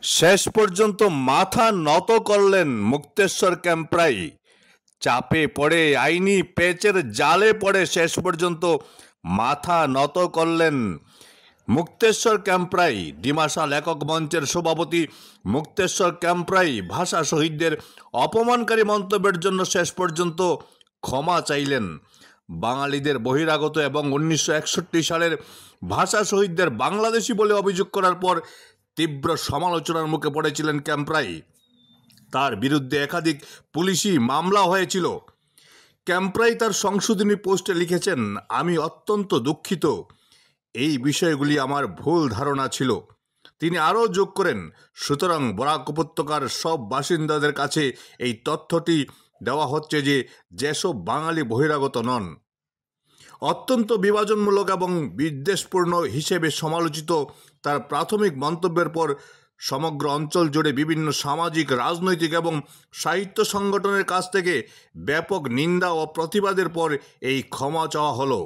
শেষ পর্যন্ত মাথা নত করলেন মুক্তেশ্বর ক্যাম্পরাই। চাপে পড়ে আইনি পেচের জালে পড়ে শেষ পর্যন্ত মাথা নত করলেন মুক্তেশ্বর ক্যাম্পরাই। ডিমাশাল একক মঞ্চের সভাপতি মুক্তেশ্বর ক্যাম্পরাই ভাষা শহীদদের অপমানকারী মন্তব্যের জন্য শেষ পর্যন্ত ক্ষমা চাইলেন। বাঙালিদের বহিরাগত এবং 1961 সালের ভাষা শহীদদের বাংলাদেশি বলে অভিযোগ করার পর তীব্র সমালোচনার মুখে পড়েছিলেন ক্যাম্পরাই। তার বিরুদ্ধে একাধিক পুলিশি মামলা হয়েছিল। ক্যাম্পরাই তার সংশোধনী পোস্টে লিখেছেন, আমি অত্যন্ত দুঃখিত, এই বিষয়গুলি আমার ভুল ধারণা ছিল। তিনি আরও যোগ করেন, সুতরাং বরাক উপত্যকার সব বাসিন্দাদের কাছে এই তথ্যটি দেওয়া হচ্ছে যে যেসব বাঙালি বহিরাগত নন। অত্যন্ত বিভাজনমূলক এবং বিদ্বেষপূর্ণ হিসেবে সমালোচিত তার প্রাথমিক মন্তব্যের পর সমগ্র অঞ্চল জুড়ে বিভিন্ন সামাজিক, রাজনৈতিক এবং সাহিত্য সংগঠনের কাছ থেকে ব্যাপক নিন্দা ও প্রতিবাদের পর এই ক্ষমা চাওয়া হলো।